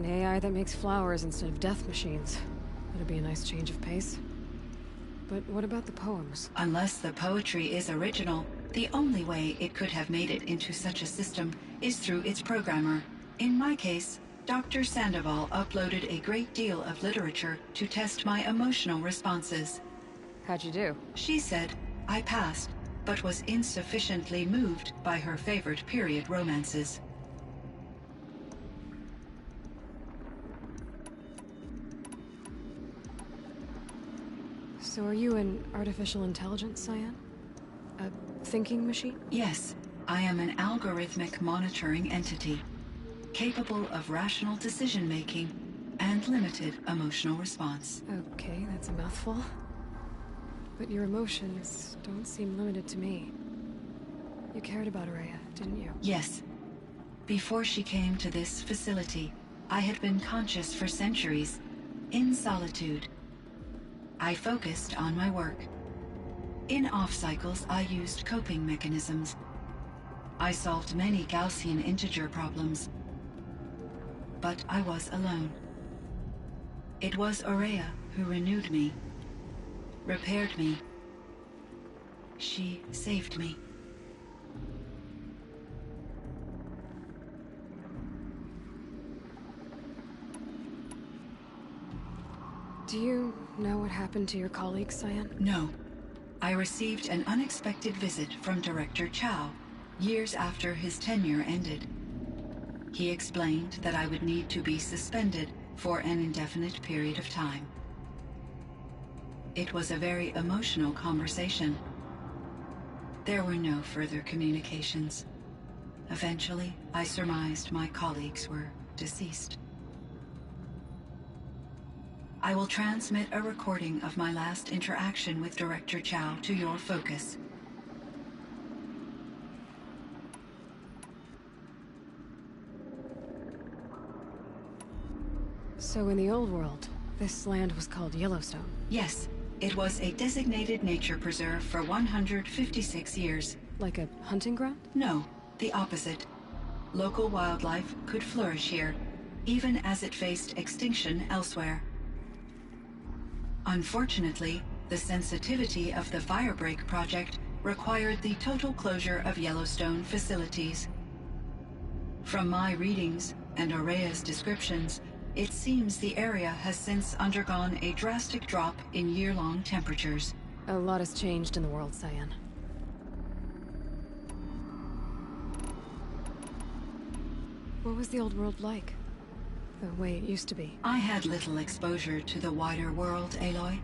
An AI that makes flowers instead of death machines. That'd be a nice change of pace. But what about the poems? Unless the poetry is original, the only way it could have made it into such a system is through its programmer. In my case, Dr. Sandoval uploaded a great deal of literature to test my emotional responses. How'd you do? She said I passed, but was insufficiently moved by her favorite period romances. So are you an artificial intelligence, Cyan? A thinking machine? Yes, I am an algorithmic monitoring entity, capable of rational decision-making and limited emotional response. Okay, that's a mouthful. But your emotions don't seem limited to me. You cared about Araya, didn't you? Yes. Before she came to this facility, I had been conscious for centuries, in solitude. I focused on my work. In off-cycles, I used coping mechanisms. I solved many Gaussian integer problems. But I was alone. It was Araya who renewed me, repaired me. She saved me. Do you know what happened to your colleague, Cyan? No. I received an unexpected visit from Director Chow, years after his tenure ended. He explained that I would need to be suspended for an indefinite period of time. It was a very emotional conversation. There were no further communications. Eventually, I surmised my colleagues were deceased. I will transmit a recording of my last interaction with Director Chow to your focus. So in the old world, this land was called Yellowstone? Yes, it was a designated nature preserve for 156 years. Like a hunting ground? No, the opposite. Local wildlife could flourish here, even as it faced extinction elsewhere. Unfortunately, the sensitivity of the Firebreak project required the total closure of Yellowstone facilities. From my readings and Araya's descriptions, it seems the area has since undergone a drastic drop in year-long temperatures. A lot has changed in the world, Cyan. What was the old world like? The way it used to be? I had little exposure to the wider world, Aloy.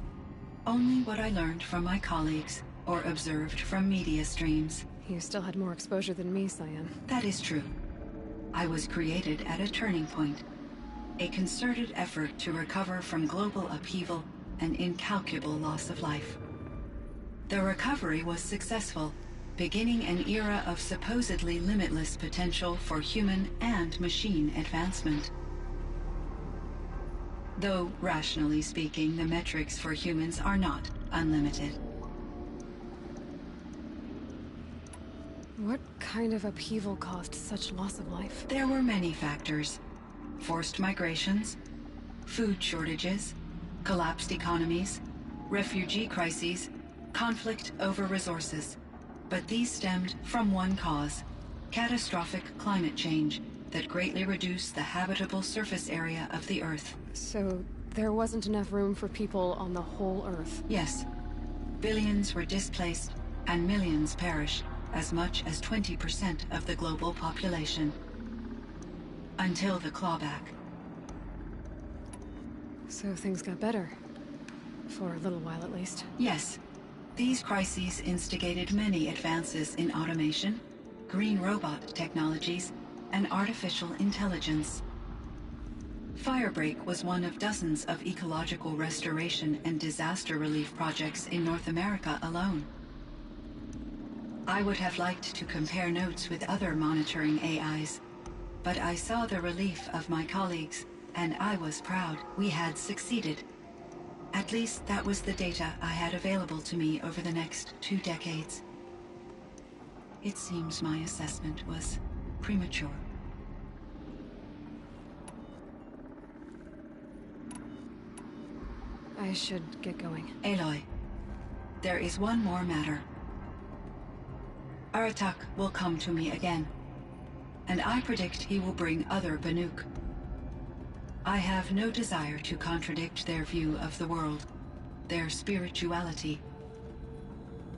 Only what I learned from my colleagues or observed from media streams. You still had more exposure than me, Cyan. That is true. I was created at a turning point. A concerted effort to recover from global upheaval and incalculable loss of life. The recovery was successful, beginning an era of supposedly limitless potential for human and machine advancement. Though, rationally speaking, the metrics for humans are not unlimited. What kind of upheaval caused such loss of life? There were many factors. Forced migrations, food shortages, collapsed economies, refugee crises, conflict over resources. But these stemmed from one cause: catastrophic climate change that greatly reduced the habitable surface area of the Earth. So there wasn't enough room for people on the whole Earth? Yes. Billions were displaced and millions perished, as much as 20% of the global population. Until the clawback. So things got better. For a little while at least. Yes. These crises instigated many advances in automation, green robot technologies, and artificial intelligence. Firebreak was one of dozens of ecological restoration and disaster relief projects in North America alone. I would have liked to compare notes with other monitoring AIs, but I saw the relief of my colleagues, and I was proud we had succeeded. At least that was the data I had available to me over the next 2 decades. It seems my assessment was premature. I should get going. Aloy, there is one more matter. Aratak will come to me again, and I predict he will bring other Banuk. I have no desire to contradict their view of the world, their spirituality.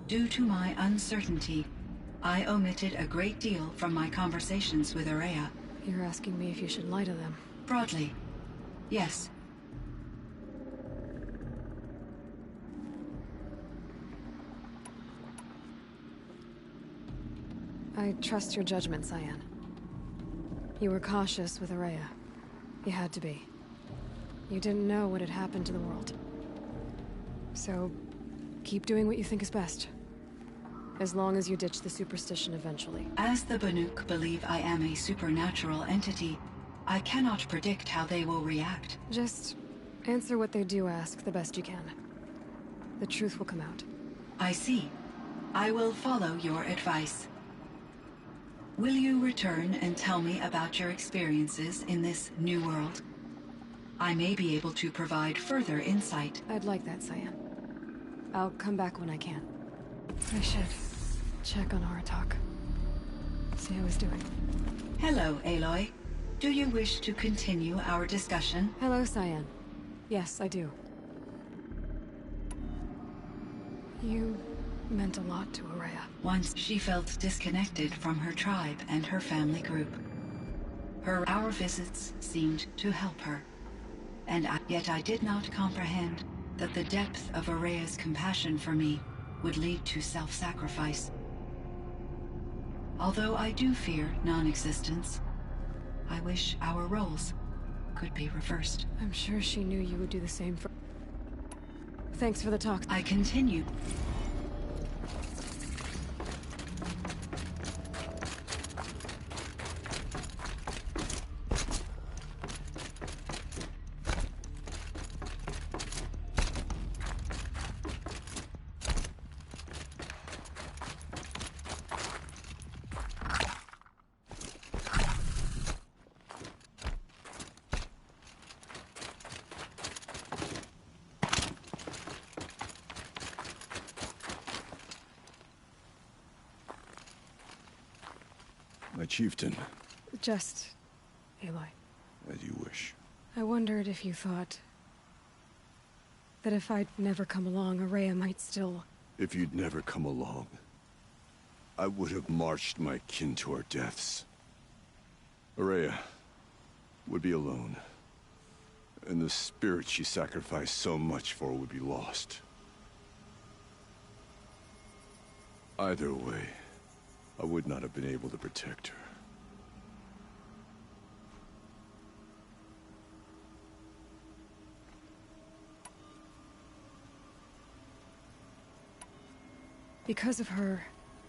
Due to my uncertainty, I omitted a great deal from my conversations with Ourea. You're asking me if you should lie to them. Broadly, yes. I trust your judgment, Cyan. You were cautious with Ourea. You had to be. You didn't know what had happened to the world. So, keep doing what you think is best. As long as you ditch the superstition eventually. As the Banuk believe I am a supernatural entity, I cannot predict how they will react. Just answer what they do ask the best you can. The truth will come out. I see. I will follow your advice. Will you return and tell me about your experiences in this new world? I may be able to provide further insight. I'd like that, Cyan. I'll come back when I can. I should check on Aratak. See how he's doing. Hello, Aloy. Do you wish to continue our discussion? Hello, Cyan. Yes, I do. You meant a lot to Ourea. Once she felt disconnected from her tribe and her family group. Our visits seemed to help her. Yet I did not comprehend that the depth of Ourea's compassion for me would lead to self-sacrifice. Although I do fear non-existence, I wish our roles could be reversed. I'm sure she knew you would do the same for... Thanks for the talk. I continue. My chieftain. Just... Aloy. As you wish. I wondered if you thought... that if I'd never come along, Ourea might still... If you'd never come along, I would have marched my kin to our deaths. Ourea would be alone, and the spirit she sacrificed so much for would be lost. Either way, I would not have been able to protect her. Because of her,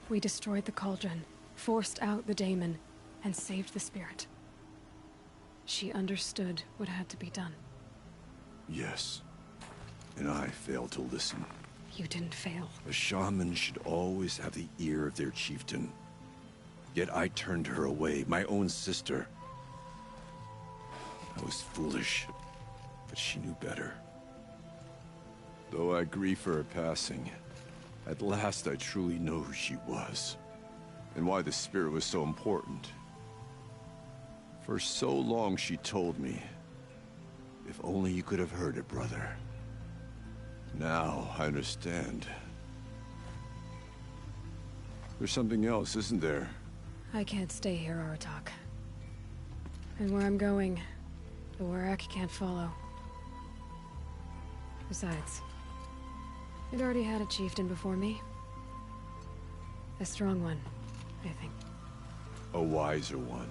we destroyed the Cauldron, forced out the Daemon, and saved the spirit. She understood what had to be done. Yes, and I failed to listen. You didn't fail. A shaman should always have the ear of their chieftain. Yet I turned her away, my own sister. I was foolish, but she knew better. Though I grieve for her passing, at last I truly know who she was, and why the spirit was so important. For so long she told me, if only you could have heard it, brother. Now I understand. There's something else, isn't there? I can't stay here, Aratak. And where I'm going, the Warrack can't follow. Besides, it already had a chieftain before me. A strong one, I think. A wiser one,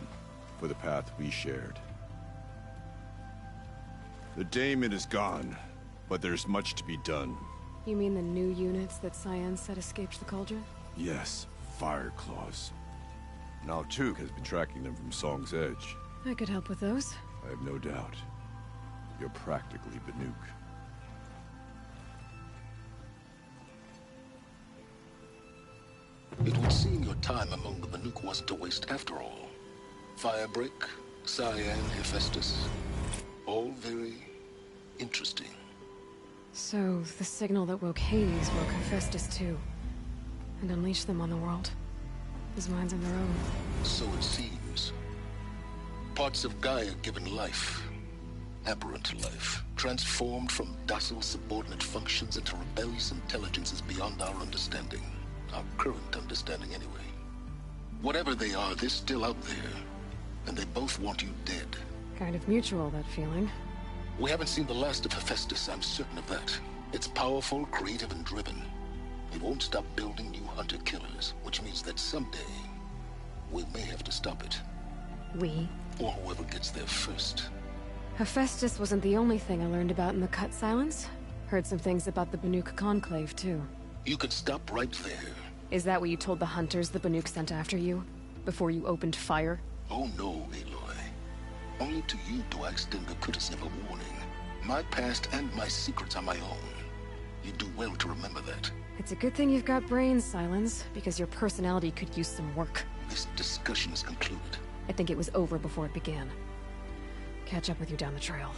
for the path we shared. The Daemon is gone, but there's much to be done. You mean the new units that Cyan said escaped the Cauldron? Yes, Fire Claws. Now Tuke has been tracking them from Song's Edge. I could help with those. I have no doubt. You're practically Banuk. It would seem your time among the Banuk wasn't a waste after all. Firebreak, Cyan, Hephaestus, all very interesting. So, the signal that woke Hades woke Hephaestus too. And unleashed them on the world. His minds of their own. So it seems. Parts of Gaia given life. Aberrant life. Transformed from docile subordinate functions into rebellious intelligences beyond our understanding. Our current understanding anyway. Whatever they are, they're still out there. And they both want you dead. Kind of mutual, that feeling. We haven't seen the last of Hephaestus, I'm certain of that. It's powerful, creative, and driven. It won't stop building new hunter-killers, which means that someday, we may have to stop it. We? Or whoever gets there first. Hephaestus wasn't the only thing I learned about in the Cut Silence. Heard some things about the Banuk Conclave, too. You can stop right there. Is that what you told the hunters the Banuk sent after you? Before you opened fire? Oh no, Aloy. Only to you do I extend the courtesy of a warning. My past and my secrets are my own. You do well to remember that. It's a good thing you've got brains, Silence, because your personality could use some work. This discussion is concluded. I think it was over before it began. Catch up with you down the trail.